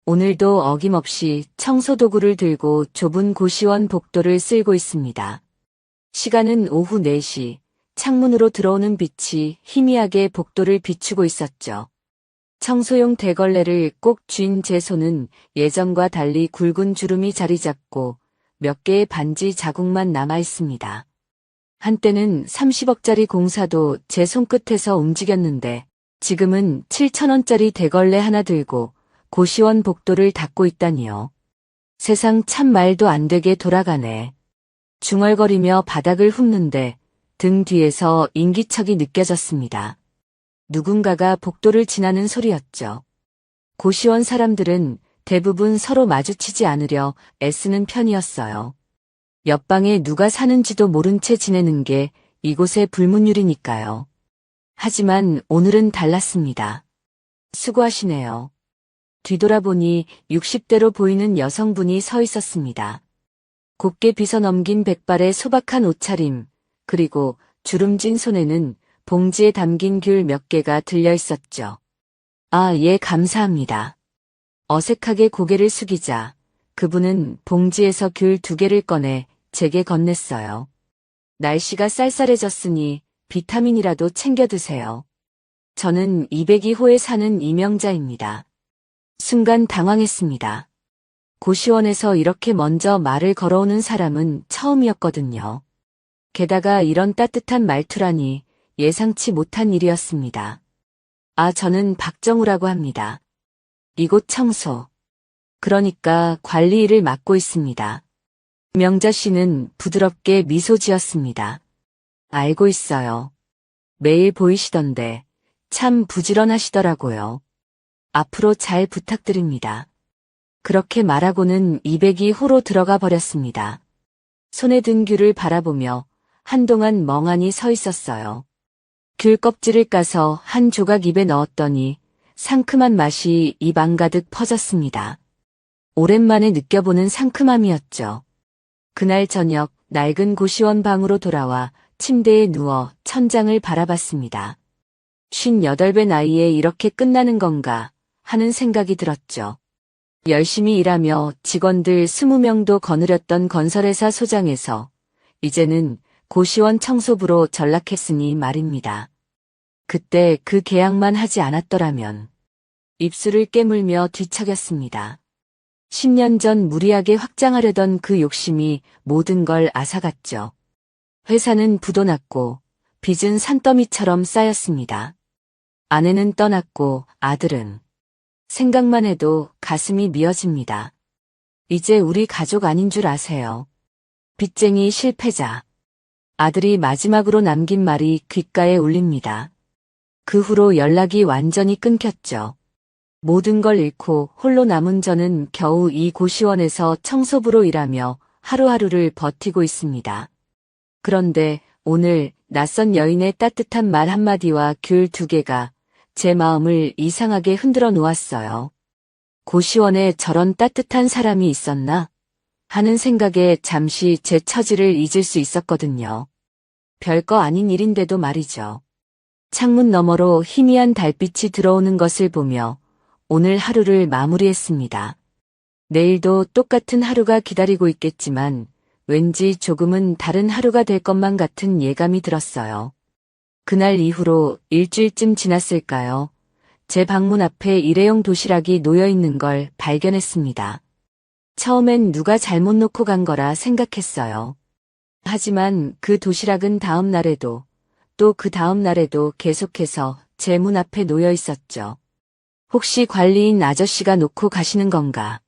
오늘도 어김없이 청소도구를 들고 좁은 고시원 복도를 쓸고 있습니다. 시간은 오후 4시, 창문으로 들어오는 빛이 희미하게 복도를 비추고 있었죠. 청소용 대걸레를 꼭 쥔 제 손은 예전과 달리 굵은 주름이 자리 잡고 몇 개의 반지 자국만 남아 있습니다. 한때는 30억짜리 공사도 제 손끝에서 움직였는데 지금은 7,000원짜리 대걸레 하나 들고 고시원 복도를 닦고 있다니요. 세상 참 말도 안 되게 돌아가네. 중얼거리며 바닥을 훑는데 등 뒤에서 인기척이 느껴졌습니다. 누군가가 복도를 지나는 소리였죠. 고시원 사람들은 대부분 서로 마주치지 않으려 애쓰는 편이었어요. 옆방에 누가 사는지도 모른 채 지내는 게 이곳의 불문율이니까요. 하지만 오늘은 달랐습니다. 수고하시네요. 뒤돌아보니 60대로 보이는 여성분이 서 있었습니다. 곱게 빗어넘긴 백발의 소박한 옷차림, 그리고 주름진 손에는 봉지에 담긴 귤 몇 개가 들려 있었죠. 아, 예, 감사합니다. 어색하게 고개를 숙이자 그분은 봉지에서 귤 2개를 꺼내 제게 건넸어요. 날씨가 쌀쌀해졌으니 비타민이라도 챙겨 드세요. 저는 202호에 사는 이명자입니다. 순간 당황했습니다. 고시원에서 이렇게 먼저 말을 걸어오는 사람은 처음이었거든요. 게다가 이런 따뜻한 말투라니 예상치 못한 일이었습니다. 아, 저는 박정우라고 합니다. 이곳 청소, 그러니까 관리 일을 맡고 있습니다. 명자 씨는 부드럽게 미소 지었습니다. 알고 있어요. 매일 보이시던데 참 부지런하시더라고요. 앞으로 잘 부탁드립니다. 그렇게 말하고는 202호로 들어가 버렸습니다. 손에 든 귤을 바라보며 한동안 멍하니 서 있었어요. 귤 껍질을 까서 한 조각 입에 넣었더니 상큼한 맛이 입 안가득 퍼졌습니다. 오랜만에 느껴보는 상큼함이었죠. 그날 저녁 낡은 고시원 방으로 돌아와 침대에 누워 천장을 바라봤습니다. 58배 나이에 이렇게 끝나는 건가 하는 생각이 들었죠. 열심히 일하며 직원들 20명도 거느렸던 건설회사 소장에서 이제는 고시원 청소부로 전락했으니 말입니다. 그때 그 계약만 하지 않았더라면. 입술을 깨물며 뒤척였습니다. 10년 전 무리하게 확장하려던 그 욕심이 모든 걸 앗아갔죠. 회사는 부도 났고 빚은 산더미처럼 쌓였습니다. 아내는 떠났고 아들은. 생각만 해도 가슴이 미어집니다. 이제 우리 가족 아닌 줄 아세요. 빚쟁이 실패자. 아들이 마지막으로 남긴 말이 귓가에 울립니다. 그 후로 연락이 완전히 끊겼죠. 모든 걸 잃고 홀로 남은 저는 겨우 이 고시원에서 청소부로 일하며 하루하루를 버티고 있습니다. 그런데 오늘 낯선 여인의 따뜻한 말 한마디와 귤 2개가 제 마음을 이상하게 흔들어 놓았어요. 고시원에 저런 따뜻한 사람이 있었나? 하는 생각에 잠시 제 처지를 잊을 수 있었거든요. 별거 아닌 일인데도 말이죠. 창문 너머로 희미한 달빛이 들어오는 것을 보며 오늘 하루를 마무리했습니다. 내일도 똑같은 하루가 기다리고 있겠지만 왠지 조금은 다른 하루가 될 것만 같은 예감이 들었어요. 그날 이후로 일주일쯤 지났을까요? 제 방문 앞에 일회용 도시락이 놓여 있는 걸 발견했습니다. 처음엔 누가 잘못 놓고 간 거라 생각했어요. 하지만 그 도시락은 다음 날에도 또 그 다음 날에도 계속해서 제 문 앞에 놓여 있었죠. 혹시 관리인 아저씨가 놓고 가시는 건가?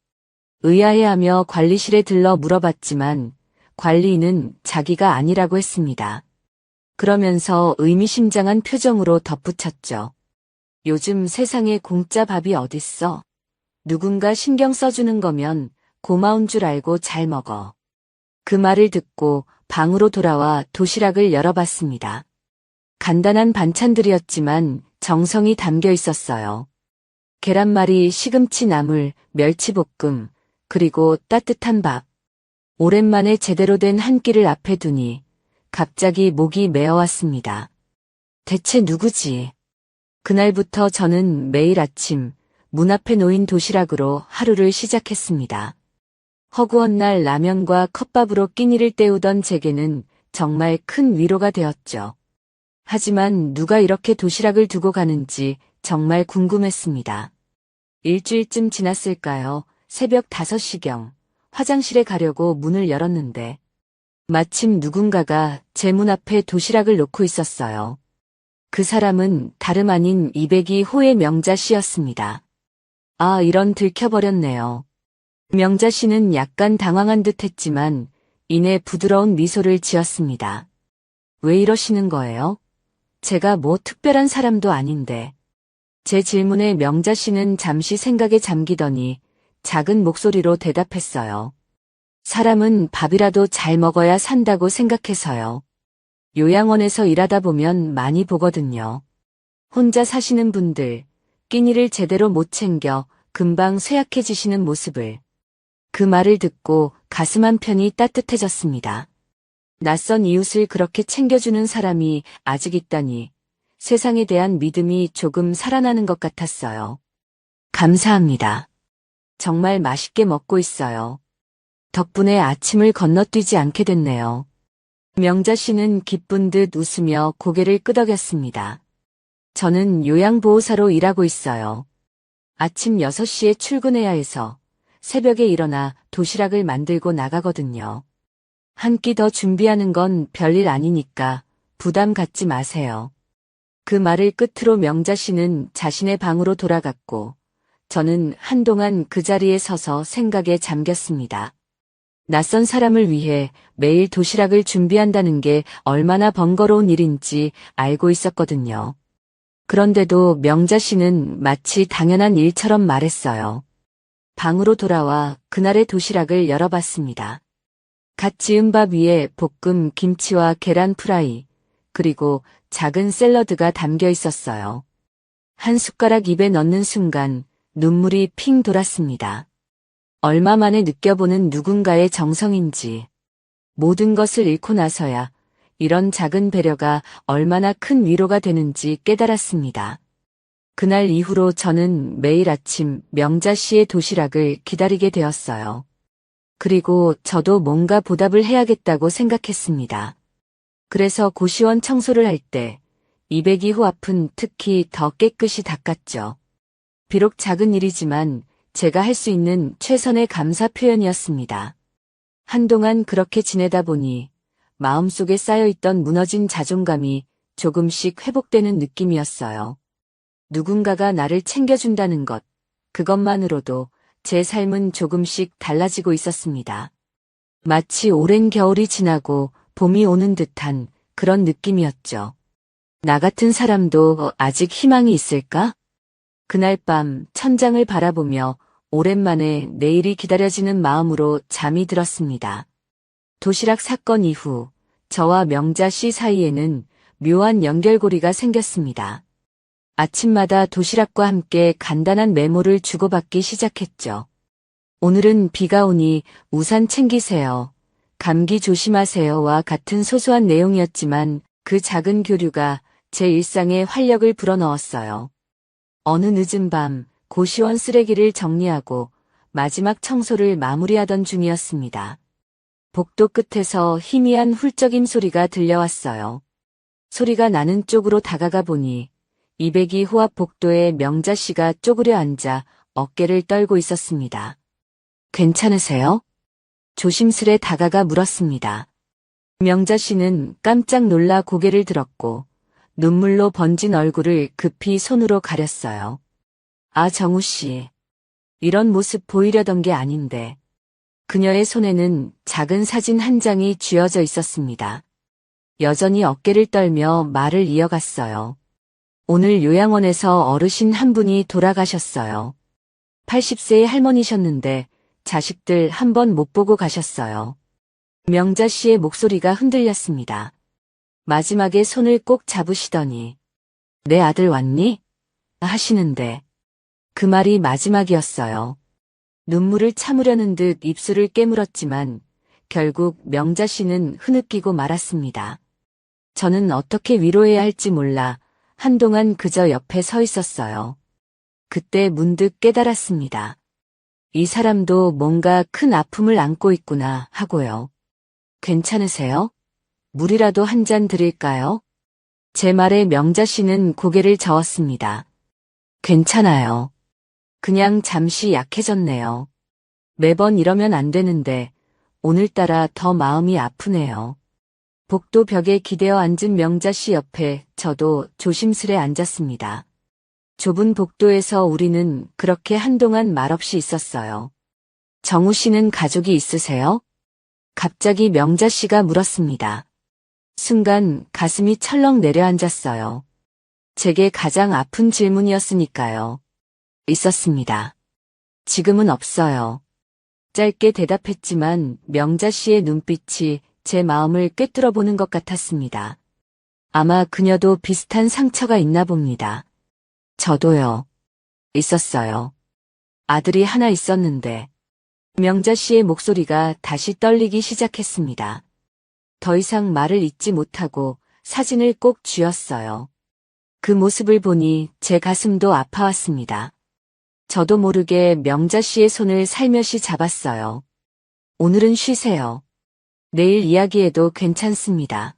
의아해하며 관리실에 들러 물어봤지만 관리인은 자기가 아니라고 했습니다. 그러면서 의미심장한 표정으로 덧붙였죠. 요즘 세상에 공짜 밥이 어딨어? 누군가 신경 써주는 거면 고마운 줄 알고 잘 먹어. 그 말을 듣고 방으로 돌아와 도시락을 열어봤습니다. 간단한 반찬들이었지만 정성이 담겨 있었어요. 계란말이, 시금치 나물, 멸치볶음, 그리고 따뜻한 밥. 오랜만에 제대로 된 한 끼를 앞에 두니 갑자기 목이 메어왔습니다. 대체 누구지? 그날부터 저는 매일 아침 문 앞에 놓인 도시락으로 하루를 시작했습니다. 허구한 날 라면과 컵밥으로 끼니를 때우던 제게는 정말 큰 위로가 되었죠. 하지만 누가 이렇게 도시락을 두고 가는지 정말 궁금했습니다. 일주일쯤 지났을까요? 새벽 5시경 화장실에 가려고 문을 열었는데 마침 누군가가 제 문 앞에 도시락을 놓고 있었어요. 그 사람은 다름 아닌 202호의 명자 씨였습니다. 아, 이런 들켜버렸네요. 명자 씨는 약간 당황한 듯 했지만 이내 부드러운 미소를 지었습니다. 왜 이러시는 거예요? 제가 뭐 특별한 사람도 아닌데. 제 질문에 명자 씨는 잠시 생각에 잠기더니 작은 목소리로 대답했어요. 사람은 밥이라도 잘 먹어야 산다고 생각해서요. 요양원에서 일하다 보면 많이 보거든요. 혼자 사시는 분들, 끼니를 제대로 못 챙겨 금방 쇠약해지시는 모습을. 그 말을 듣고 가슴 한편이 따뜻해졌습니다. 낯선 이웃을 그렇게 챙겨주는 사람이 아직 있다니 세상에 대한 믿음이 조금 살아나는 것 같았어요. 감사합니다. 정말 맛있게 먹고 있어요. 덕분에 아침을 건너뛰지 않게 됐네요. 명자 씨는 기쁜 듯 웃으며 고개를 끄덕였습니다. 저는 요양보호사로 일하고 있어요. 아침 6시에 출근해야 해서 새벽에 일어나 도시락을 만들고 나가거든요. 한 끼 더 준비하는 건 별일 아니니까 부담 갖지 마세요. 그 말을 끝으로 명자 씨는 자신의 방으로 돌아갔고 저는 한동안 그 자리에 서서 생각에 잠겼습니다. 낯선 사람을 위해 매일 도시락을 준비한다는 게 얼마나 번거로운 일인지 알고 있었거든요. 그런데도 명자 씨는 마치 당연한 일처럼 말했어요. 방으로 돌아와 그날의 도시락을 열어봤습니다. 갓 지은 밥 위에 볶음 김치와 계란 프라이, 그리고 작은 샐러드가 담겨 있었어요. 한 숟가락 입에 넣는 순간 눈물이 핑 돌았습니다. 얼마 만에 느껴보는 누군가의 정성인지, 모든 것을 잃고 나서야 이런 작은 배려가 얼마나 큰 위로가 되는지 깨달았습니다. 그날 이후로 저는 매일 아침 명자 씨의 도시락을 기다리게 되었어요. 그리고 저도 뭔가 보답을 해야겠다고 생각했습니다. 그래서 고시원 청소를 할 때 202호 앞은 특히 더 깨끗이 닦았죠. 비록 작은 일이지만 제가 할 수 있는 최선의 감사 표현이었습니다. 한동안 그렇게 지내다 보니 마음속에 쌓여있던 무너진 자존감이 조금씩 회복되는 느낌이었어요. 누군가가 나를 챙겨준다는 것, 그것만으로도 제 삶은 조금씩 달라지고 있었습니다. 마치 오랜 겨울이 지나고 봄이 오는 듯한 그런 느낌이었죠. 나 같은 사람도 아직 희망이 있을까? 그날 밤 천장을 바라보며 오랜만에 내일이 기다려지는 마음으로 잠이 들었습니다. 도시락 사건 이후 저와 명자 씨 사이에는 묘한 연결고리가 생겼습니다. 아침마다 도시락과 함께 간단한 메모를 주고받기 시작했죠. 오늘은 비가 오니 우산 챙기세요. 감기 조심하세요와 같은 소소한 내용이었지만 그 작은 교류가 제 일상에 활력을 불어넣었어요. 어느 늦은 밤 고시원 쓰레기를 정리하고 마지막 청소를 마무리하던 중이었습니다. 복도 끝에서 희미한 훌쩍임 소리가 들려왔어요. 소리가 나는 쪽으로 다가가 보니 202호 앞 복도에 명자 씨가 쪼그려 앉아 어깨를 떨고 있었습니다. 괜찮으세요? 조심스레 다가가 물었습니다. 명자 씨는 깜짝 놀라 고개를 들었고 눈물로 번진 얼굴을 급히 손으로 가렸어요. 아, 정우 씨. 이런 모습 보이려던 게 아닌데. 그녀의 손에는 작은 사진 한 장이 쥐어져 있었습니다. 여전히 어깨를 떨며 말을 이어갔어요. 오늘 요양원에서 어르신 한 분이 돌아가셨어요. 80세의 할머니셨는데 자식들 한 번 못 보고 가셨어요. 명자 씨의 목소리가 흔들렸습니다. 마지막에 손을 꼭 잡으시더니 내 아들 왔니? 하시는데 그 말이 마지막이었어요. 눈물을 참으려는 듯 입술을 깨물었지만 결국 명자 씨는 흐느끼고 말았습니다. 저는 어떻게 위로해야 할지 몰라 한동안 그저 옆에 서 있었어요. 그때 문득 깨달았습니다. 이 사람도 뭔가 큰 아픔을 안고 있구나 하고요. 괜찮으세요? 물이라도 한 잔 드릴까요? 제 말에 명자 씨는 고개를 저었습니다. 괜찮아요. 그냥 잠시 약해졌네요. 매번 이러면 안 되는데 오늘따라 더 마음이 아프네요. 복도 벽에 기대어 앉은 명자 씨 옆에 저도 조심스레 앉았습니다. 좁은 복도에서 우리는 그렇게 한동안 말없이 있었어요. 정우 씨는 가족이 있으세요? 갑자기 명자 씨가 물었습니다. 순간 가슴이 철렁 내려앉았어요. 제게 가장 아픈 질문이었으니까요. 있었습니다. 지금은 없어요. 짧게 대답했지만 명자 씨의 눈빛이 제 마음을 꿰뚫어 보는 것 같았습니다. 아마 그녀도 비슷한 상처가 있나 봅니다. 저도요. 있었어요. 아들이 하나 있었는데 명자 씨의 목소리가 다시 떨리기 시작했습니다. 더 이상 말을 잇지 못하고 사진을 꼭 쥐었어요. 그 모습을 보니 제 가슴도 아파왔습니다. 저도 모르게 명자 씨의 손을 살며시 잡았어요. 오늘은 쉬세요. 내일 이야기해도 괜찮습니다.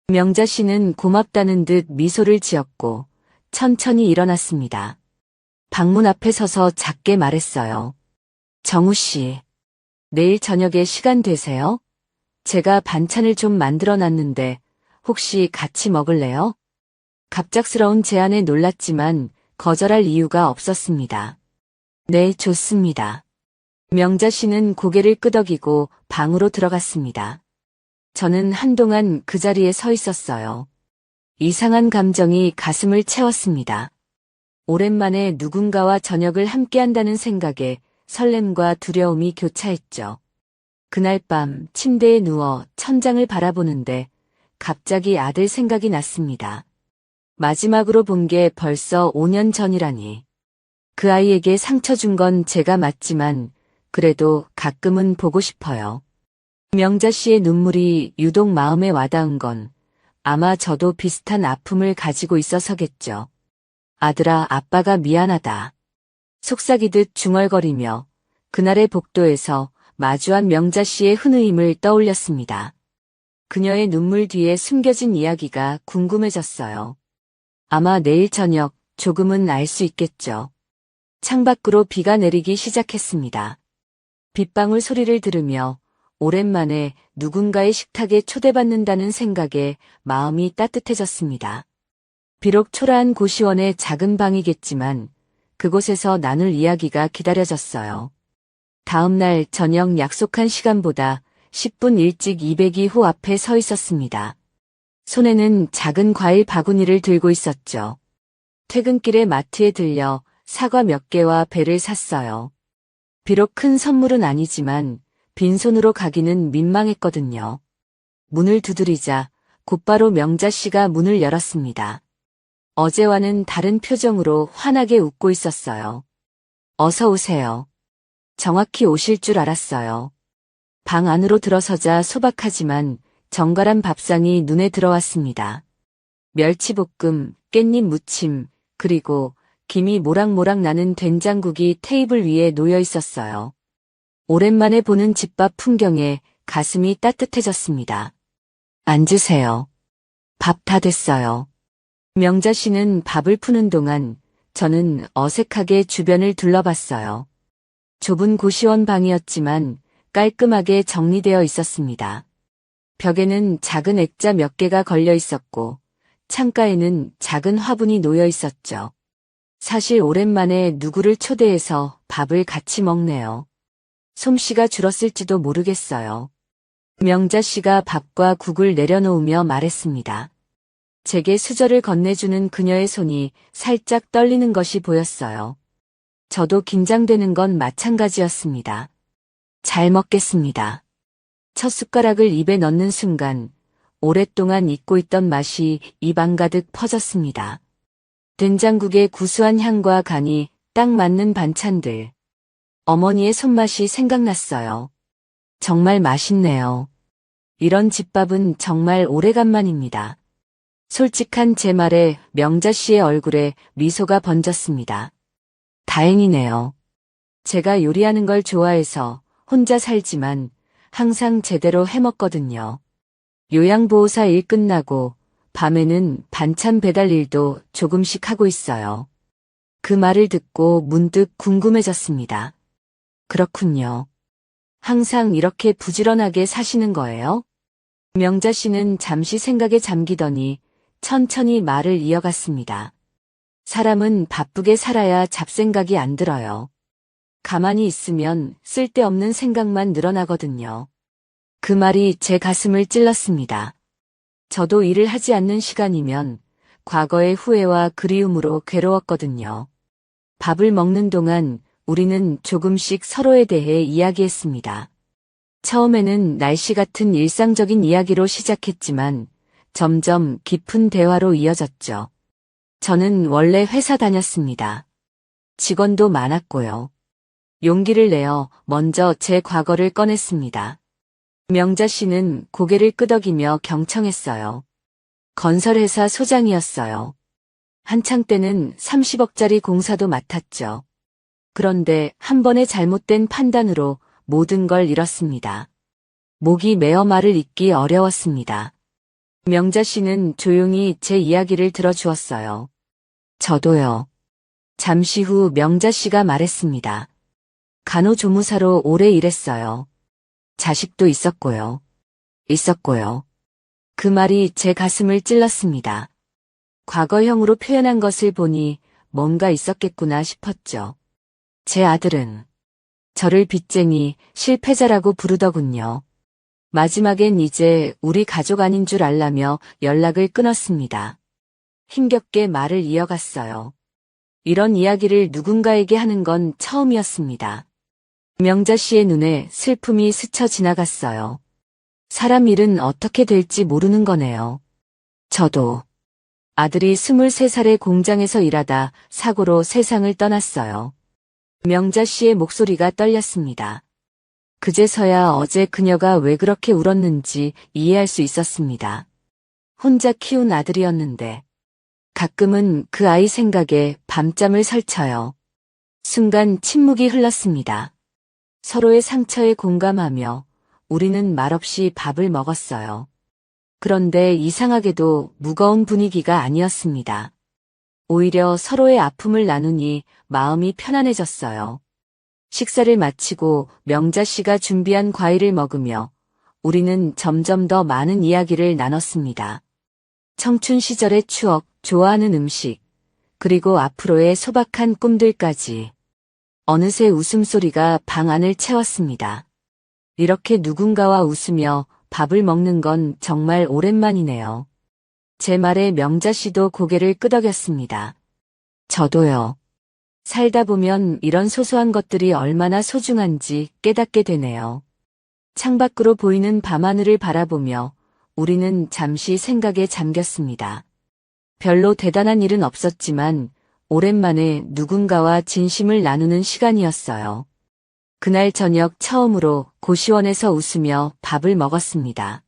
명자 씨는 고맙다는 듯 미소를 지었고 천천히 일어났습니다. 방문 앞에 서서 작게 말했어요. 정우 씨, 내일 저녁에 시간 되세요? 제가 반찬을 좀 만들어 놨는데 혹시 같이 먹을래요? 갑작스러운 제안에 놀랐지만 거절할 이유가 없었습니다. 네, 좋습니다. 명자 씨는 고개를 끄덕이고 방으로 들어갔습니다. 저는 한동안 그 자리에 서 있었어요. 이상한 감정이 가슴을 채웠습니다. 오랜만에 누군가와 저녁을 함께한다는 생각에 설렘과 두려움이 교차했죠. 그날 밤 침대에 누워 천장을 바라보는데 갑자기 아들 생각이 났습니다. 마지막으로 본 게 벌써 5년 전이라니. 그 아이에게 상처 준 건 제가 맞지만 그래도 가끔은 보고 싶어요. 명자 씨의 눈물이 유독 마음에 와닿은 건 아마 저도 비슷한 아픔을 가지고 있어서겠죠. 아들아, 아빠가 미안하다. 속삭이듯 중얼거리며 그날의 복도에서 마주한 명자 씨의 훈우임을 떠올렸습니다. 그녀의 눈물 뒤에 숨겨진 이야기가 궁금해졌어요. 아마 내일 저녁 조금은 알 수 있겠죠. 창밖으로 비가 내리기 시작했습니다. 빗방울 소리를 들으며 오랜만에 누군가의 식탁에 초대받는다는 생각에 마음이 따뜻해졌습니다. 비록 초라한 고시원의 작은 방이겠지만 그곳에서 나눌 이야기가 기다려졌어요. 다음 날 저녁 약속한 시간보다 10분 일찍 202호 앞에 서 있었습니다. 손에는 작은 과일 바구니를 들고 있었죠. 퇴근길에 마트에 들려 사과 몇 개와 배를 샀어요. 비록 큰 선물은 아니지만 빈손으로 가기는 민망했거든요. 문을 두드리자 곧바로 명자 씨가 문을 열었습니다. 어제와는 다른 표정으로 환하게 웃고 있었어요. 어서 오세요. 정확히 오실 줄 알았어요. 방 안으로 들어서자 소박하지만 정갈한 밥상이 눈에 들어왔습니다. 멸치볶음, 깻잎 무침, 그리고 김이 모락모락 나는 된장국이 테이블 위에 놓여 있었어요. 오랜만에 보는 집밥 풍경에 가슴이 따뜻해졌습니다. 앉으세요. 밥 다 됐어요. 명자 씨는 밥을 푸는 동안 저는 어색하게 주변을 둘러봤어요. 좁은 고시원 방이었지만 깔끔하게 정리되어 있었습니다. 벽에는 작은 액자 몇 개가 걸려 있었고 창가에는 작은 화분이 놓여 있었죠. 사실 오랜만에 누구를 초대해서 밥을 같이 먹네요. 솜씨가 줄었을지도 모르겠어요. 명자 씨가 밥과 국을 내려놓으며 말했습니다. 제게 수저를 건네주는 그녀의 손이 살짝 떨리는 것이 보였어요. 저도 긴장되는 건 마찬가지였습니다. 잘 먹겠습니다. 첫 숟가락을 입에 넣는 순간 오랫동안 잊고 있던 맛이 입안 가득 퍼졌습니다. 된장국의 구수한 향과 간이 딱 맞는 반찬들. 어머니의 손맛이 생각났어요. 정말 맛있네요. 이런 집밥은 정말 오래간만입니다. 솔직한 제 말에 명자 씨의 얼굴에 미소가 번졌습니다. 다행이네요. 제가 요리하는 걸 좋아해서 혼자 살지만 항상 제대로 해먹거든요. 요양보호사 일 끝나고 밤에는 반찬 배달 일도 조금씩 하고 있어요. 그 말을 듣고 문득 궁금해졌습니다. 그렇군요. 항상 이렇게 부지런하게 사시는 거예요? 명자 씨는 잠시 생각에 잠기더니 천천히 말을 이어갔습니다. 사람은 바쁘게 살아야 잡생각이 안 들어요. 가만히 있으면 쓸데없는 생각만 늘어나거든요. 그 말이 제 가슴을 찔렀습니다. 저도 일을 하지 않는 시간이면 과거의 후회와 그리움으로 괴로웠거든요. 밥을 먹는 동안 우리는 조금씩 서로에 대해 이야기했습니다. 처음에는 날씨 같은 일상적인 이야기로 시작했지만 점점 깊은 대화로 이어졌죠. 저는 원래 회사 다녔습니다. 직원도 많았고요. 용기를 내어 먼저 제 과거를 꺼냈습니다. 명자 씨는 고개를 끄덕이며 경청했어요. 건설회사 소장이었어요. 한창 때는 30억짜리 공사도 맡았죠. 그런데 한 번의 잘못된 판단으로 모든 걸 잃었습니다. 목이 메어 말을 잇기 어려웠습니다. 명자 씨는 조용히 제 이야기를 들어주었어요. 저도요. 잠시 후 명자 씨가 말했습니다. 간호조무사로 오래 일했어요. 자식도 있었고요. 그 말이 제 가슴을 찔렀습니다. 과거형으로 표현한 것을 보니 뭔가 있었겠구나 싶었죠. 제 아들은 저를 빚쟁이, 실패자라고 부르더군요. 마지막엔 이제 우리 가족 아닌 줄 알라며 연락을 끊었습니다. 힘겹게 말을 이어갔어요. 이런 이야기를 누군가에게 하는 건 처음이었습니다. 명자 씨의 눈에 슬픔이 스쳐 지나갔어요. 사람 일은 어떻게 될지 모르는 거네요. 저도. 아들이 23살의 공장에서 일하다 사고로 세상을 떠났어요. 명자 씨의 목소리가 떨렸습니다. 그제서야 어제 그녀가 왜 그렇게 울었는지 이해할 수 있었습니다. 혼자 키운 아들이었는데 가끔은 그 아이 생각에 밤잠을 설쳐요. 순간 침묵이 흘렀습니다. 서로의 상처에 공감하며 우리는 말없이 밥을 먹었어요. 그런데 이상하게도 무거운 분위기가 아니었습니다. 오히려 서로의 아픔을 나누니 마음이 편안해졌어요. 식사를 마치고 명자 씨가 준비한 과일을 먹으며 우리는 점점 더 많은 이야기를 나눴습니다. 청춘 시절의 추억, 좋아하는 음식, 그리고 앞으로의 소박한 꿈들까지. 어느새 웃음소리가 방 안을 채웠습니다. 이렇게 누군가와 웃으며 밥을 먹는 건 정말 오랜만이네요. 제 말에 명자 씨도 고개를 끄덕였습니다. 저도요. 살다 보면 이런 소소한 것들이 얼마나 소중한지 깨닫게 되네요. 창밖으로 보이는 밤하늘을 바라보며 우리는 잠시 생각에 잠겼습니다. 별로 대단한 일은 없었지만 오랜만에 누군가와 진심을 나누는 시간이었어요. 그날 저녁 처음으로 고시원에서 웃으며 밥을 먹었습니다.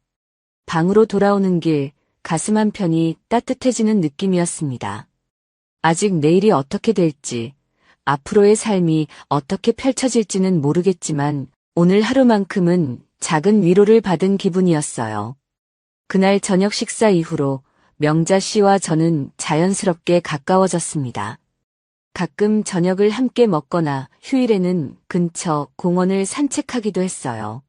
방으로 돌아오는 길 가슴 한편이 따뜻해지는 느낌이었습니다. 아직 내일이 어떻게 될지, 앞으로의 삶이 어떻게 펼쳐질지는 모르겠지만 오늘 하루만큼은 작은 위로를 받은 기분이었어요. 그날 저녁 식사 이후로 명자 씨와 저는 자연스럽게 가까워졌습니다. 가끔 저녁을 함께 먹거나 휴일에는 근처 공원을 산책하기도 했어요.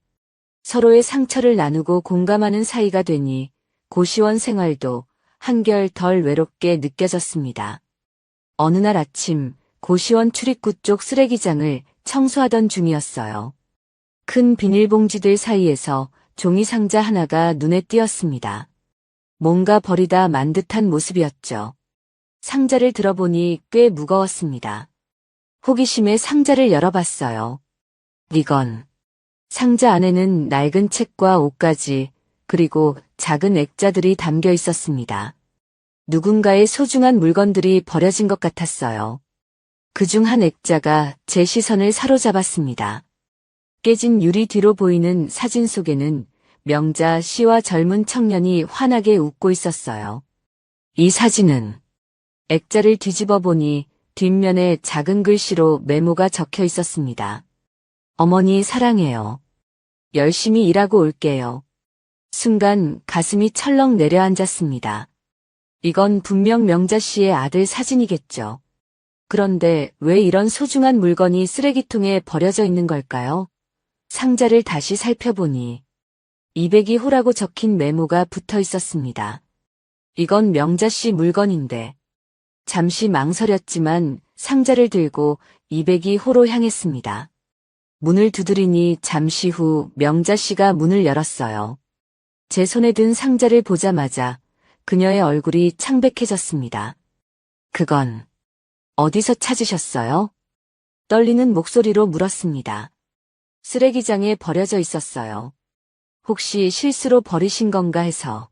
서로의 상처를 나누고 공감하는 사이가 되니 고시원 생활도 한결 덜 외롭게 느껴졌습니다. 어느 날 아침 고시원 출입구 쪽 쓰레기장을 청소하던 중이었어요. 큰 비닐봉지들 사이에서 종이 상자 하나가 눈에 띄었습니다. 뭔가 버리다 만 듯한 모습이었죠. 상자를 들어보니 꽤 무거웠습니다. 호기심에 상자를 열어봤어요. 이건 상자 안에는 낡은 책과 옷가지 그리고 작은 액자들이 담겨 있었습니다. 누군가의 소중한 물건들이 버려진 것 같았어요. 그중 한 액자가 제 시선을 사로잡았습니다. 깨진 유리 뒤로 보이는 사진 속에는 명자 씨와 젊은 청년이 환하게 웃고 있었어요. 이 사진은 액자를 뒤집어 보니 뒷면에 작은 글씨로 메모가 적혀 있었습니다. 어머니 사랑해요. 열심히 일하고 올게요. 순간 가슴이 철렁 내려앉았습니다. 이건 분명 명자 씨의 아들 사진이겠죠. 그런데 왜 이런 소중한 물건이 쓰레기통에 버려져 있는 걸까요? 상자를 다시 살펴보니 202호라고 적힌 메모가 붙어 있었습니다. 이건 명자 씨 물건인데. 잠시 망설였지만 상자를 들고 202호로 향했습니다. 문을 두드리니 잠시 후 명자 씨가 문을 열었어요. 제 손에 든 상자를 보자마자 그녀의 얼굴이 창백해졌습니다. 그건 어디서 찾으셨어요? 떨리는 목소리로 물었습니다. 쓰레기장에 버려져 있었어요. 혹시 실수로 버리신 건가 해서.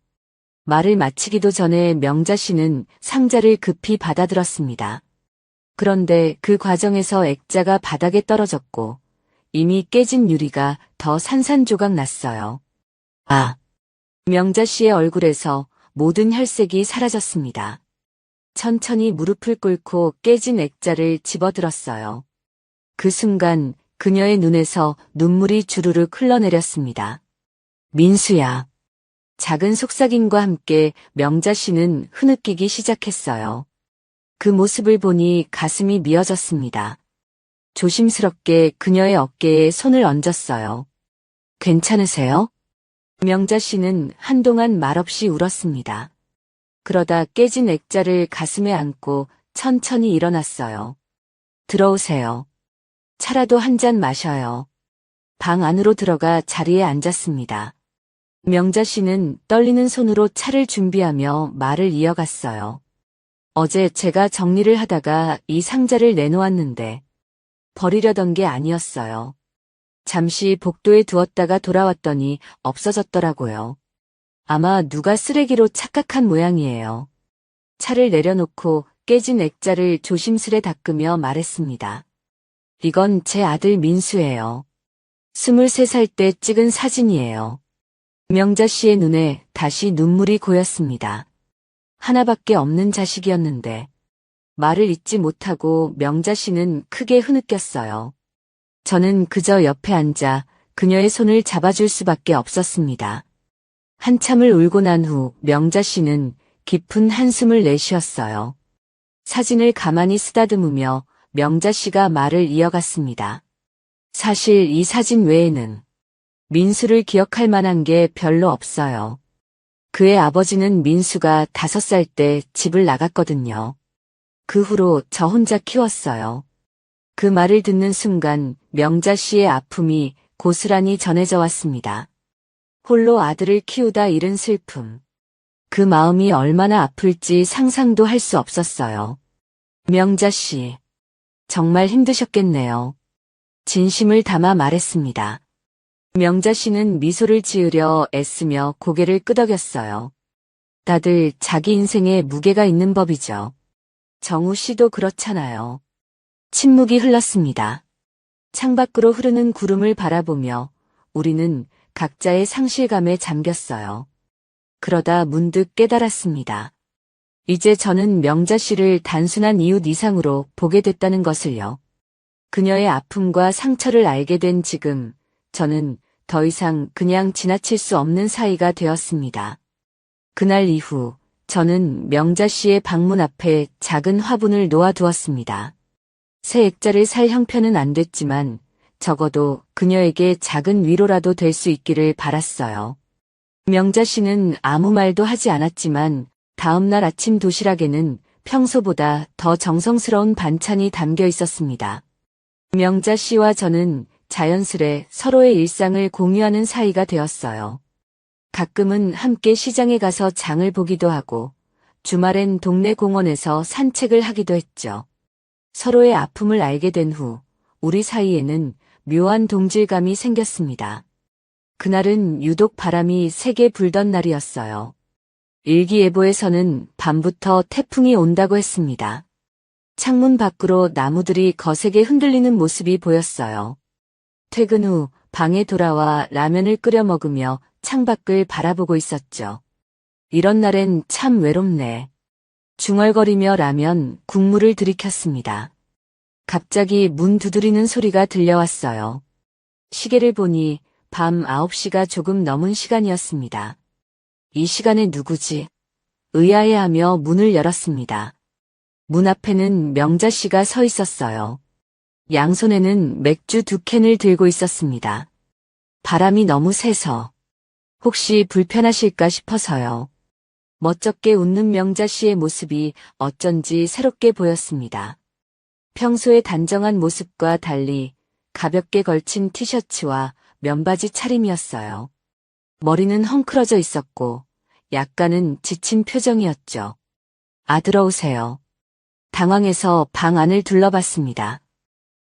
말을 마치기도 전에 명자 씨는 상자를 급히 받아들었습니다. 그런데 그 과정에서 액자가 바닥에 떨어졌고 이미 깨진 유리가 더 산산조각 났어요. 아! 명자 씨의 얼굴에서 모든 혈색이 사라졌습니다. 천천히 무릎을 꿇고 깨진 액자를 집어들었어요. 그 순간 그녀의 눈에서 눈물이 주르륵 흘러내렸습니다. 민수야. 작은 속삭임과 함께 명자 씨는 흐느끼기 시작했어요. 그 모습을 보니 가슴이 미어졌습니다. 조심스럽게 그녀의 어깨에 손을 얹었어요. 괜찮으세요? 명자 씨는 한동안 말없이 울었습니다. 그러다 깨진 액자를 가슴에 안고 천천히 일어났어요. 들어오세요. 차라도 한 잔 마셔요. 방 안으로 들어가 자리에 앉았습니다. 명자 씨는 떨리는 손으로 차를 준비하며 말을 이어갔어요. 어제 제가 정리를 하다가 이 상자를 내놓았는데 버리려던 게 아니었어요. 잠시 복도에 두었다가 돌아왔더니 없어졌더라고요. 아마 누가 쓰레기로 착각한 모양이에요. 차를 내려놓고 깨진 액자를 조심스레 닦으며 말했습니다. 이건 제 아들 민수예요. 23살 때 찍은 사진이에요. 명자 씨의 눈에 다시 눈물이 고였습니다. 하나밖에 없는 자식이었는데 말을 잇지 못하고 명자 씨는 크게 흐느꼈어요. 저는 그저 옆에 앉아 그녀의 손을 잡아줄 수밖에 없었습니다. 한참을 울고 난 후 명자 씨는 깊은 한숨을 내쉬었어요. 사진을 가만히 쓰다듬으며 명자 씨가 말을 이어갔습니다. 사실 이 사진 외에는 민수를 기억할 만한 게 별로 없어요. 그의 아버지는 민수가 5살 때 집을 나갔거든요. 그 후로 저 혼자 키웠어요. 그 말을 듣는 순간 명자 씨의 아픔이 고스란히 전해져 왔습니다. 홀로 아들을 키우다 잃은 슬픔. 그 마음이 얼마나 아플지 상상도 할 수 없었어요. 명자 씨, 정말 힘드셨겠네요. 진심을 담아 말했습니다. 명자 씨는 미소를 지으려 애쓰며 고개를 끄덕였어요. 다들 자기 인생에 무게가 있는 법이죠. 정우 씨도 그렇잖아요. 침묵이 흘렀습니다. 창밖으로 흐르는 구름을 바라보며 우리는 각자의 상실감에 잠겼어요. 그러다 문득 깨달았습니다. 이제 저는 명자 씨를 단순한 이웃 이상으로 보게 됐다는 것을요. 그녀의 아픔과 상처를 알게 된 지금 저는 더 이상 그냥 지나칠 수 없는 사이가 되었습니다. 그날 이후 저는 명자 씨의 방문 앞에 작은 화분을 놓아두었습니다. 새 액자를 살 형편은 안 됐지만 적어도 그녀에게 작은 위로라도 될 수 있기를 바랐어요. 명자 씨는 아무 말도 하지 않았지만 다음 날 아침 도시락에는 평소보다 더 정성스러운 반찬이 담겨 있었습니다. 명자 씨와 저는 자연스레 서로의 일상을 공유하는 사이가 되었어요. 가끔은 함께 시장에 가서 장을 보기도 하고 주말엔 동네 공원에서 산책을 하기도 했죠. 서로의 아픔을 알게 된 후 우리 사이에는 묘한 동질감이 생겼습니다. 그날은 유독 바람이 세게 불던 날이었어요. 일기예보에서는 밤부터 태풍이 온다고 했습니다. 창문 밖으로 나무들이 거세게 흔들리는 모습이 보였어요. 퇴근 후 방에 돌아와 라면을 끓여 먹으며 창밖을 바라보고 있었죠. 이런 날엔 참 외롭네. 중얼거리며 라면, 국물을 들이켰습니다. 갑자기 문 두드리는 소리가 들려왔어요. 시계를 보니 밤 9시가 조금 넘은 시간이었습니다. 이 시간에 누구지? 의아해하며 문을 열었습니다. 문 앞에는 명자 씨가 서 있었어요. 양손에는 맥주 2캔을 들고 있었습니다. 바람이 너무 세서 혹시 불편하실까 싶어서요. 멋쩍게 웃는 명자 씨의 모습이 어쩐지 새롭게 보였습니다. 평소의 단정한 모습과 달리 가볍게 걸친 티셔츠와 면바지 차림이었어요. 머리는 헝클어져 있었고 약간은 지친 표정이었죠. 들어오세요. 당황해서 방 안을 둘러봤습니다.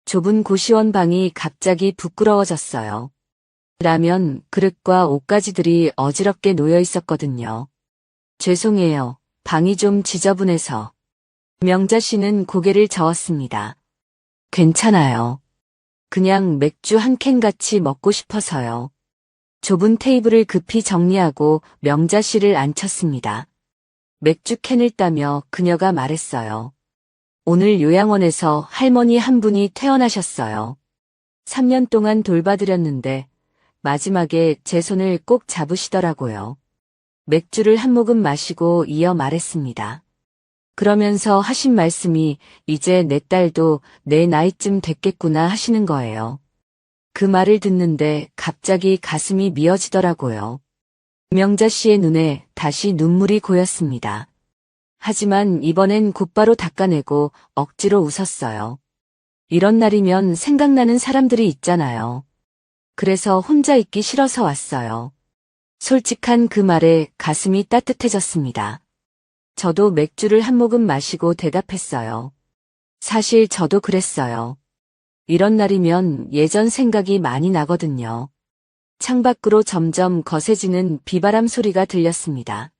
좁은 고시원 방이 갑자기 부끄러워졌어요. 라면, 그릇과 옷가지들이 어지럽게 놓여 있었거든요. 죄송해요. 방이 좀 지저분해서. 명자 씨는 고개를 저었습니다. 괜찮아요. 그냥 맥주 한 캔 같이 먹고 싶어서요. 좁은 테이블을 급히 정리하고 명자 씨를 앉혔습니다. 맥주 캔을 따며 그녀가 말했어요. 오늘 요양원에서 할머니 한 분이 퇴원하셨어요. 3년 동안 돌봐드렸는데 마지막에 제 손을 꼭 잡으시더라고요. 맥주를 한 모금 마시고 이어 말했습니다. 그러면서 하신 말씀이 이제 내 딸도 내 나이쯤 됐겠구나 하시는 거예요. 그 말을 듣는데 갑자기 가슴이 미어지더라고요. 명자 씨의 눈에 다시 눈물이 고였습니다. 하지만 이번엔 곧바로 닦아내고 억지로 웃었어요. 이런 날이면 생각나는 사람들이 있잖아요. 그래서 혼자 있기 싫어서 왔어요. 솔직한 그 말에 가슴이 따뜻해졌습니다. 저도 맥주를 한 모금 마시고 대답했어요. 사실 저도 그랬어요. 이런 날이면 예전 생각이 많이 나거든요. 창밖으로 점점 거세지는 비바람 소리가 들렸습니다.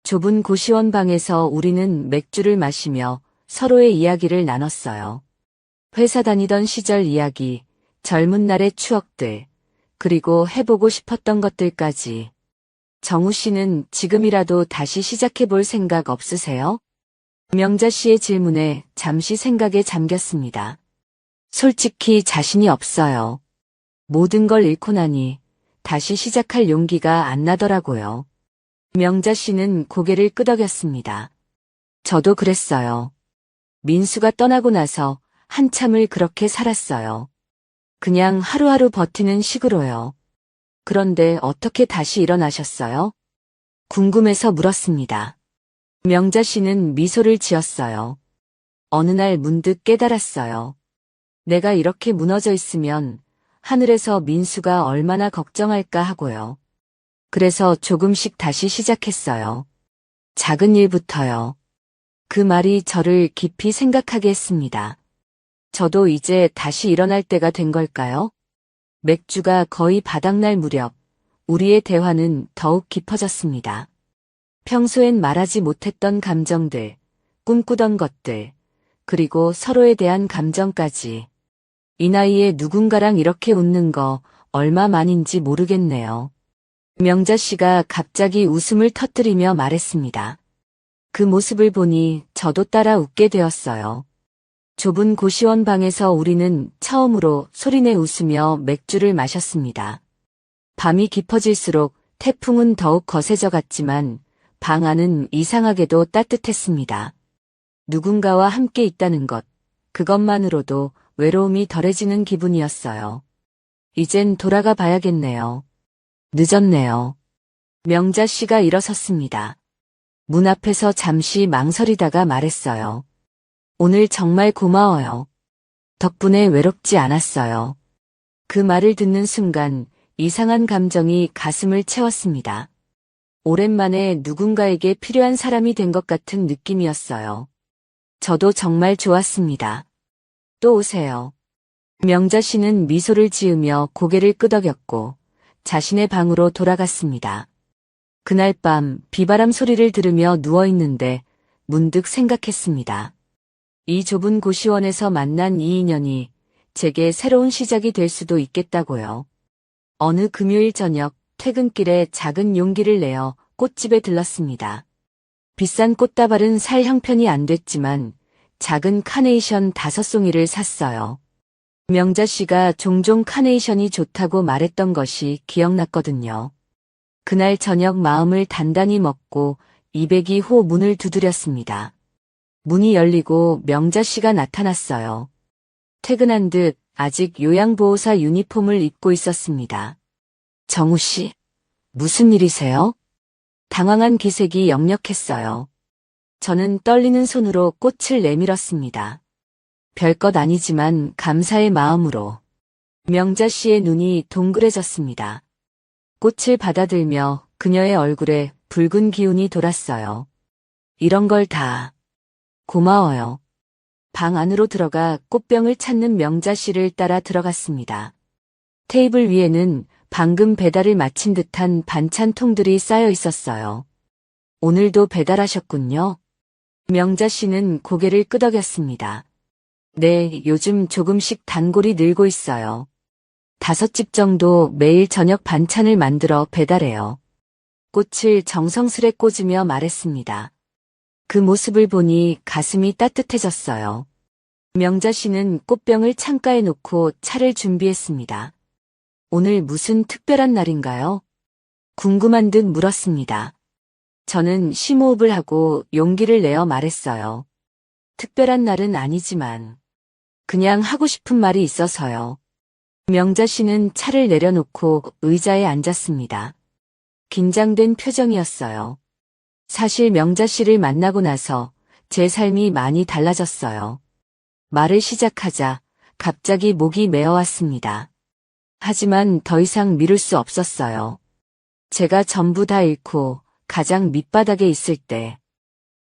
좁은 고시원 방에서 우리는 맥주를 마시며 서로의 이야기를 나눴어요. 회사 다니던 시절 이야기, 젊은 날의 추억들, 그리고 해보고 싶었던 것들까지. 정우 씨는 지금이라도 다시 시작해볼 생각 없으세요? 명자 씨의 질문에 잠시 생각에 잠겼습니다. 솔직히 자신이 없어요. 모든 걸 잃고 나니 다시 시작할 용기가 안 나더라고요. 명자 씨는 고개를 끄덕였습니다. 저도 그랬어요. 민수가 떠나고 나서 한참을 그렇게 살았어요. 그냥 하루하루 버티는 식으로요. 그런데 어떻게 다시 일어나셨어요? 궁금해서 물었습니다. 명자 씨는 미소를 지었어요. 어느 날 문득 깨달았어요. 내가 이렇게 무너져 있으면 하늘에서 민수가 얼마나 걱정할까 하고요. 그래서 조금씩 다시 시작했어요. 작은 일부터요. 그 말이 저를 깊이 생각하게 했습니다. 저도 이제 다시 일어날 때가 된 걸까요? 맥주가 거의 바닥날 무렵 우리의 대화는 더욱 깊어졌습니다. 평소엔 말하지 못했던 감정들, 꿈꾸던 것들, 그리고 서로에 대한 감정까지. 이 나이에 누군가랑 이렇게 웃는 거 얼마만인지 모르겠네요. 명자 씨가 갑자기 웃음을 터뜨리며 말했습니다. 그 모습을 보니 저도 따라 웃게 되었어요. 좁은 고시원 방에서 우리는 처음으로 소리내 웃으며 맥주를 마셨습니다. 밤이 깊어질수록 태풍은 더욱 거세져 갔지만 방 안은 이상하게도 따뜻했습니다. 누군가와 함께 있다는 것, 그것만으로도 외로움이 덜해지는 기분이었어요. 이젠 돌아가 봐야겠네요. 늦었네요. 명자 씨가 일어섰습니다. 문 앞에서 잠시 망설이다가 말했어요. 오늘 정말 고마워요. 덕분에 외롭지 않았어요. 그 말을 듣는 순간 이상한 감정이 가슴을 채웠습니다. 오랜만에 누군가에게 필요한 사람이 된 것 같은 느낌이었어요. 저도 정말 좋았습니다. 또 오세요. 명자 씨는 미소를 지으며 고개를 끄덕였고 자신의 방으로 돌아갔습니다. 그날 밤 비바람 소리를 들으며 누워있는데 문득 생각했습니다. 이 좁은 고시원에서 만난 이 인연이 제게 새로운 시작이 될 수도 있겠다고요. 어느 금요일 저녁 퇴근길에 작은 용기를 내어 꽃집에 들렀습니다. 비싼 꽃다발은 살 형편이 안 됐지만 작은 카네이션 5송이를 샀어요. 명자 씨가 종종 카네이션이 좋다고 말했던 것이 기억났거든요. 그날 저녁 마음을 단단히 먹고 202호 문을 두드렸습니다. 문이 열리고 명자 씨가 나타났어요. 퇴근한 듯 아직 요양보호사 유니폼을 입고 있었습니다. 정우 씨, 무슨 일이세요? 당황한 기색이 역력했어요. 저는 떨리는 손으로 꽃을 내밀었습니다. 별것 아니지만 감사의 마음으로. 명자 씨의 눈이 동그래졌습니다. 꽃을 받아들며 그녀의 얼굴에 붉은 기운이 돌았어요. 이런 걸 다 고마워요. 방 안으로 들어가 꽃병을 찾는 명자 씨를 따라 들어갔습니다. 테이블 위에는 방금 배달을 마친 듯한 반찬통들이 쌓여 있었어요. 오늘도 배달하셨군요. 명자 씨는 고개를 끄덕였습니다. 네, 요즘 조금씩 단골이 늘고 있어요. 5집 정도 매일 저녁 반찬을 만들어 배달해요. 꽃을 정성스레 꽂으며 말했습니다. 그 모습을 보니 가슴이 따뜻해졌어요. 명자 씨는 꽃병을 창가에 놓고 차를 준비했습니다. 오늘 무슨 특별한 날인가요? 궁금한 듯 물었습니다. 저는 심호흡을 하고 용기를 내어 말했어요. 특별한 날은 아니지만 그냥 하고 싶은 말이 있어서요. 명자 씨는 차를 내려놓고 의자에 앉았습니다. 긴장된 표정이었어요. 사실 명자 씨를 만나고 나서 제 삶이 많이 달라졌어요. 말을 시작하자 갑자기 목이 메어왔습니다. 하지만 더 이상 미룰 수 없었어요. 제가 전부 다 잃고 가장 밑바닥에 있을 때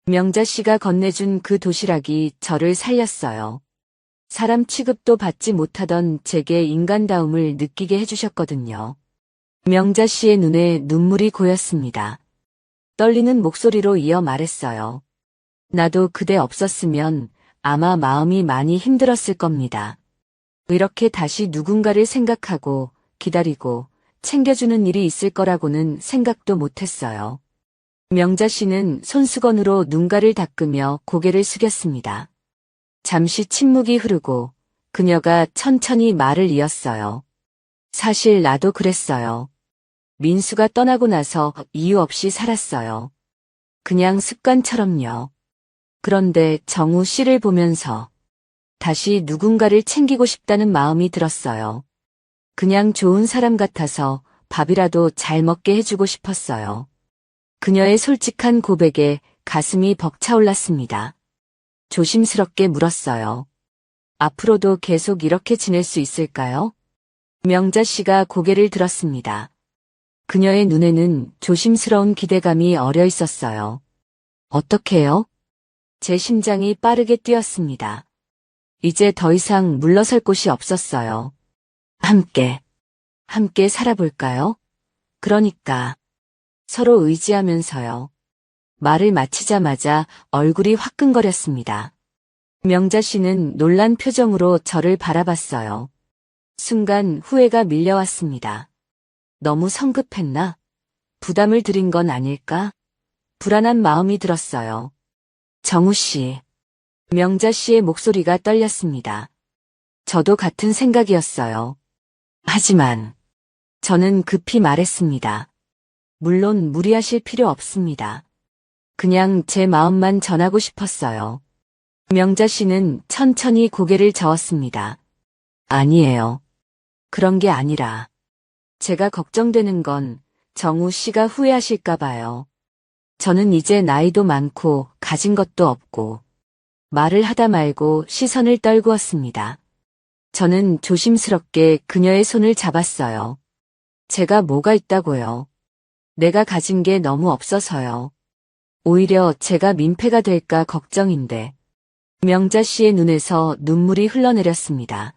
명자 씨가 건네준 그 도시락이 저를 살렸어요. 사람 취급도 받지 못하던 제게 인간다움을 느끼게 해주셨거든요. 명자 씨의 눈에 눈물이 고였습니다. 떨리는 목소리로 이어 말했어요. 나도 그대 없었으면 아마 마음이 많이 힘들었을 겁니다. 이렇게 다시 누군가를 생각하고 기다리고 챙겨주는 일이 있을 거라고는 생각도 못했어요. 명자 씨는 손수건으로 눈가를 닦으며 고개를 숙였습니다. 잠시 침묵이 흐르고 그녀가 천천히 말을 이었어요. 사실 나도 그랬어요. 민수가 떠나고 나서 이유 없이 살았어요. 그냥 습관처럼요. 그런데 정우 씨를 보면서 다시 누군가를 챙기고 싶다는 마음이 들었어요. 그냥 좋은 사람 같아서 밥이라도 잘 먹게 해주고 싶었어요. 그녀의 솔직한 고백에 가슴이 벅차올랐습니다. 조심스럽게 물었어요. 앞으로도 계속 이렇게 지낼 수 있을까요? 명자 씨가 고개를 들었습니다. 그녀의 눈에는 조심스러운 기대감이 어려 있었어요. 어떻게요? 제 심장이 빠르게 뛰었습니다. 이제 더 이상 물러설 곳이 없었어요. 함께 살아볼까요? 그러니까 서로 의지하면서요. 말을 마치자마자 얼굴이 화끈거렸습니다. 명자 씨는 놀란 표정으로 저를 바라봤어요. 순간 후회가 밀려왔습니다. 너무 성급했나? 부담을 드린 건 아닐까? 불안한 마음이 들었어요. 정우 씨. 명자 씨의 목소리가 떨렸습니다. 저도 같은 생각이었어요. 하지만 저는 급히 말했습니다. 물론 무리하실 필요 없습니다. 그냥 제 마음만 전하고 싶었어요. 명자 씨는 천천히 고개를 저었습니다. 아니에요. 그런 게 아니라 제가 걱정되는 건 정우 씨가 후회하실까 봐요. 저는 이제 나이도 많고 가진 것도 없고 말을 하다 말고 시선을 떨구었습니다. 저는 조심스럽게 그녀의 손을 잡았어요. 제가 뭐가 있다고요? 내가 가진 게 너무 없어서요. 오히려 제가 민폐가 될까 걱정인데. 명자 씨의 눈에서 눈물이 흘러내렸습니다.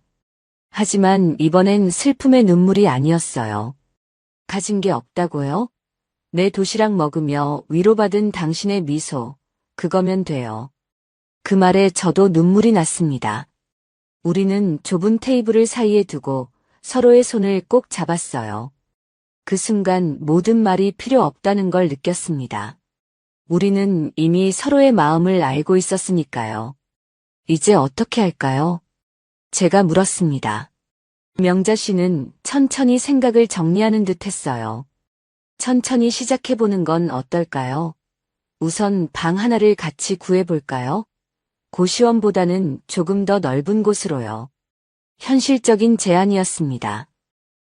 하지만 이번엔 슬픔의 눈물이 아니었어요. 가진 게 없다고요? 내 도시락 먹으며 위로받은 당신의 미소, 그거면 돼요. 그 말에 저도 눈물이 났습니다. 우리는 좁은 테이블을 사이에 두고 서로의 손을 꼭 잡았어요. 그 순간 모든 말이 필요 없다는 걸 느꼈습니다. 우리는 이미 서로의 마음을 알고 있었으니까요. 이제 어떻게 할까요? 제가 물었습니다. 명자 씨는 천천히 생각을 정리하는 듯 했어요. 천천히 시작해보는 건 어떨까요? 우선 방 하나를 같이 구해볼까요? 고시원보다는 조금 더 넓은 곳으로요. 현실적인 제안이었습니다.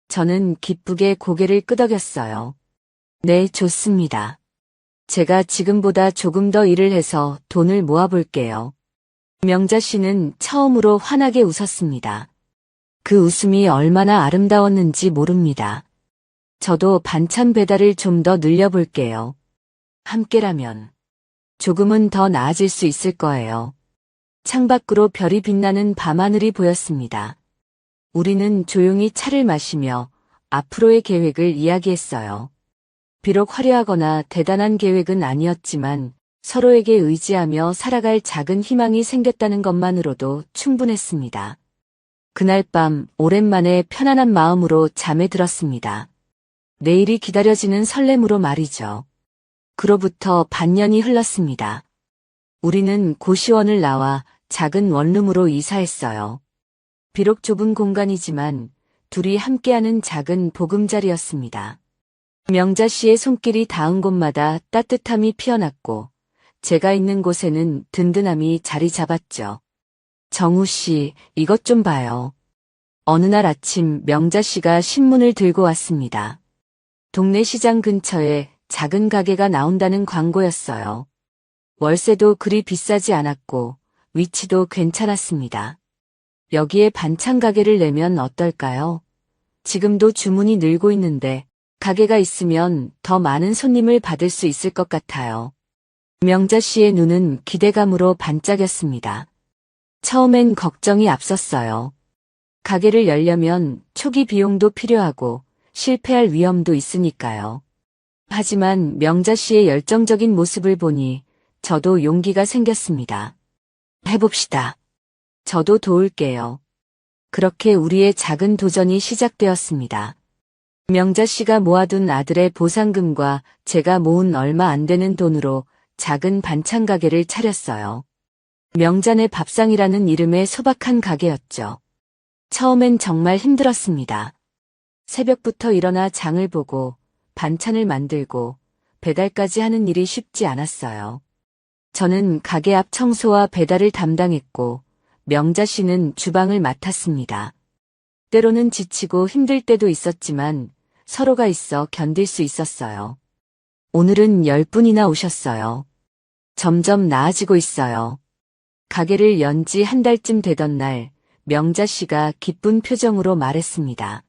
저는 기쁘게 고개를 끄덕였어요. 네, 좋습니다. 제가 지금보다 조금 더 일을 해서 돈을 모아볼게요. 명자 씨는 처음으로 환하게 웃었습니다. 그 웃음이 얼마나 아름다웠는지 모릅니다. 저도 반찬 배달을 좀 더 늘려볼게요. 함께라면 조금은 더 나아질 수 있을 거예요. 창밖으로 별이 빛나는 밤하늘이 보였습니다. 우리는 조용히 차를 마시며 앞으로의 계획을 이야기했어요. 비록 화려하거나 대단한 계획은 아니었지만 서로에게 의지하며 살아갈 작은 희망이 생겼다는 것만으로도 충분했습니다. 그날 밤 오랜만에 편안한 마음으로 잠에 들었습니다. 내일이 기다려지는 설렘으로 말이죠. 그로부터 반년이 흘렀습니다. 우리는 고시원을 나와 작은 원룸으로 이사했어요. 비록 좁은 공간이지만 둘이 함께하는 작은 보금자리였습니다. 명자 씨의 손길이 닿은 곳마다 따뜻함이 피어났고 제가 있는 곳에는 든든함이 자리 잡았죠. 정우 씨, 이것 좀 봐요. 어느 날 아침 명자 씨가 신문을 들고 왔습니다. 동네 시장 근처에 작은 가게가 나온다는 광고였어요. 월세도 그리 비싸지 않았고 위치도 괜찮았습니다. 여기에 반찬 가게를 내면 어떨까요? 지금도 주문이 늘고 있는데 가게가 있으면 더 많은 손님을 받을 수 있을 것 같아요. 명자 씨의 눈은 기대감으로 반짝였습니다. 처음엔 걱정이 앞섰어요. 가게를 열려면 초기 비용도 필요하고 실패할 위험도 있으니까요. 하지만 명자 씨의 열정적인 모습을 보니 저도 용기가 생겼습니다. 해봅시다. 저도 도울게요. 그렇게 우리의 작은 도전이 시작되었습니다. 명자 씨가 모아둔 아들의 보상금과 제가 모은 얼마 안 되는 돈으로 작은 반찬 가게를 차렸어요. 명자네 밥상이라는 이름의 소박한 가게였죠. 처음엔 정말 힘들었습니다. 새벽부터 일어나 장을 보고 반찬을 만들고 배달까지 하는 일이 쉽지 않았어요. 저는 가게 앞 청소와 배달을 담당했고 명자 씨는 주방을 맡았습니다. 때로는 지치고 힘들 때도 있었지만 서로가 있어 견딜 수 있었어요. 오늘은 10분이나 오셨어요. 점점 나아지고 있어요. 가게를 연 지 한 달쯤 되던 날 명자 씨가 기쁜 표정으로 말했습니다.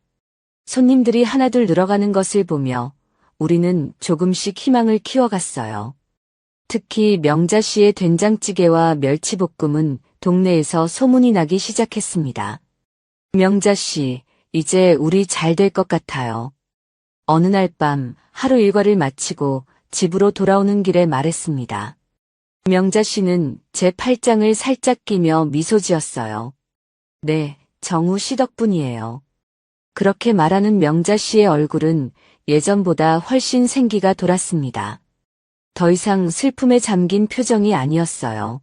손님들이 하나둘 늘어가는 것을 보며 우리는 조금씩 희망을 키워갔어요. 특히 명자 씨의 된장찌개와 멸치볶음은 동네에서 소문이 나기 시작했습니다. 명자 씨, 이제 우리 잘 될 것 같아요. 어느 날 밤 하루 일과를 마치고 집으로 돌아오는 길에 말했습니다. 명자 씨는 제 팔짱을 살짝 끼며 미소 지었어요. 네, 정우 씨 덕분이에요. 그렇게 말하는 명자 씨의 얼굴은 예전보다 훨씬 생기가 돌았습니다. 더 이상 슬픔에 잠긴 표정이 아니었어요.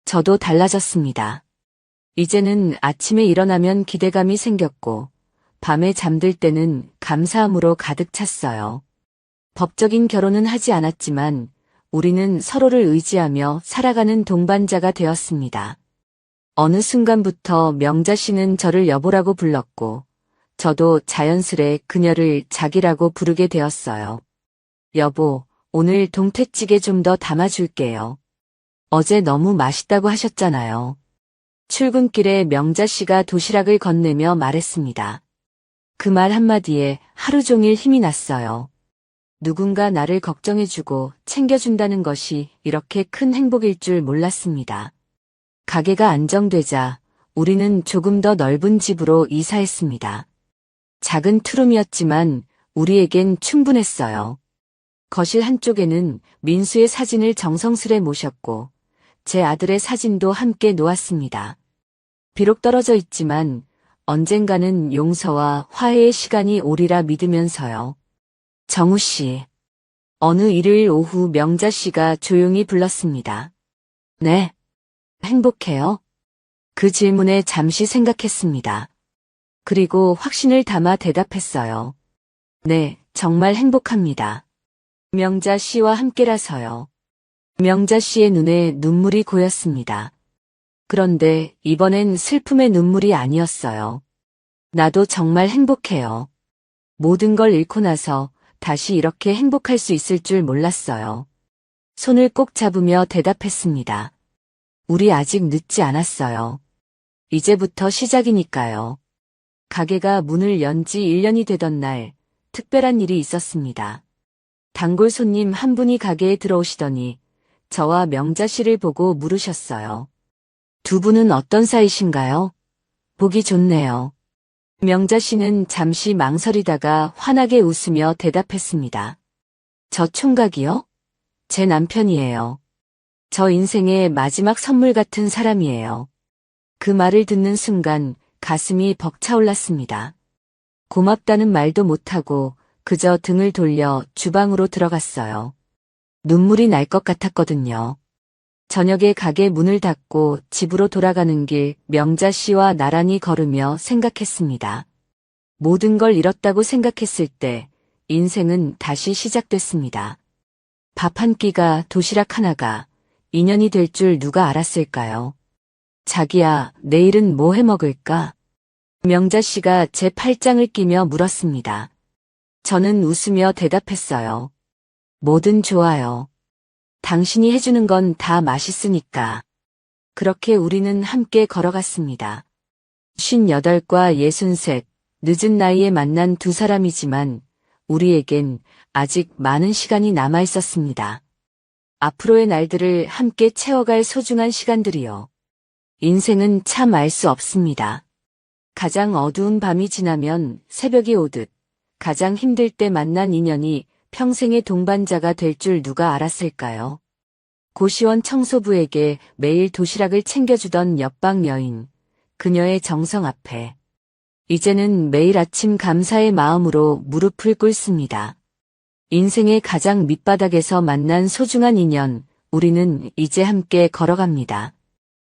저도 달라졌습니다. 이제는 아침에 일어나면 기대감이 생겼고 밤에 잠들 때는 감사함으로 가득 찼어요. 법적인 결혼은 하지 않았지만 우리는 서로를 의지하며 살아가는 동반자가 되었습니다. 어느 순간부터 명자 씨는 저를 여보라고 불렀고 저도 자연스레 그녀를 자기라고 부르게 되었어요. 여보, 오늘 동태찌개 좀 더 담아줄게요. 어제 너무 맛있다고 하셨잖아요. 출근길에 명자 씨가 도시락을 건네며 말했습니다. 그 말 한마디에 하루 종일 힘이 났어요. 누군가 나를 걱정해주고 챙겨준다는 것이 이렇게 큰 행복일 줄 몰랐습니다. 가게가 안정되자 우리는 조금 더 넓은 집으로 이사했습니다. 작은 투룸이었지만 우리에겐 충분했어요. 거실 한쪽에는 민수의 사진을 정성스레 모셨고 제 아들의 사진도 함께 놓았습니다. 비록 떨어져 있지만 언젠가는 용서와 화해의 시간이 오리라 믿으면서요. 정우 씨, 어느 일요일 오후 명자 씨가 조용히 불렀습니다. 네, 행복해요? 그 질문에 잠시 생각했습니다. 그리고 확신을 담아 대답했어요. 네, 정말 행복합니다. 명자 씨와 함께라서요. 명자 씨의 눈에 눈물이 고였습니다. 그런데 이번엔 슬픔의 눈물이 아니었어요. 나도 정말 행복해요. 모든 걸 잃고 나서 다시 이렇게 행복할 수 있을 줄 몰랐어요. 손을 꼭 잡으며 대답했습니다. 우리 아직 늦지 않았어요. 이제부터 시작이니까요. 가게가 문을 연 지 1년이 되던 날, 특별한 일이 있었습니다. 단골 손님 한 분이 가게에 들어오시더니 저와 명자 씨를 보고 물으셨어요. 두 분은 어떤 사이신가요? 보기 좋네요. 명자 씨는 잠시 망설이다가 환하게 웃으며 대답했습니다. 저 총각이요? 제 남편이에요. 저 인생의 마지막 선물 같은 사람이에요. 그 말을 듣는 순간 가슴이 벅차올랐습니다. 고맙다는 말도 못하고 그저 등을 돌려 주방으로 들어갔어요. 눈물이 날 것 같았거든요. 저녁에 가게 문을 닫고 집으로 돌아가는 길 명자 씨와 나란히 걸으며 생각했습니다. 모든 걸 잃었다고 생각했을 때 인생은 다시 시작됐습니다. 밥 한 끼가 도시락 하나가 인연이 될 줄 누가 알았을까요? 자기야, 내일은 뭐 해 먹을까? 명자 씨가 제 팔짱을 끼며 물었습니다. 저는 웃으며 대답했어요. 뭐든 좋아요. 당신이 해주는 건 다 맛있으니까. 그렇게 우리는 함께 걸어갔습니다. 58과 63, 늦은 나이에 만난 두 사람이지만 우리에겐 아직 많은 시간이 남아 있었습니다. 앞으로의 날들을 함께 채워갈 소중한 시간들이요. 인생은 참 알 수 없습니다. 가장 어두운 밤이 지나면 새벽이 오듯 가장 힘들 때 만난 인연이 평생의 동반자가 될 줄 누가 알았을까요? 고시원 청소부에게 매일 도시락을 챙겨주던 옆방 여인, 그녀의 정성 앞에 이제는 매일 아침 감사의 마음으로 무릎을 꿇습니다. 인생의 가장 밑바닥에서 만난 소중한 인연, 우리는 이제 함께 걸어갑니다.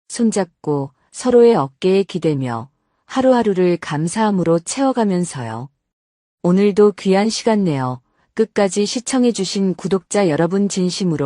손잡고 서로의 어깨에 기대며 하루하루를 감사함으로 채워가면서요. 오늘도 귀한 시간 내어 끝까지 시청해주신 구독자 여러분 진심으로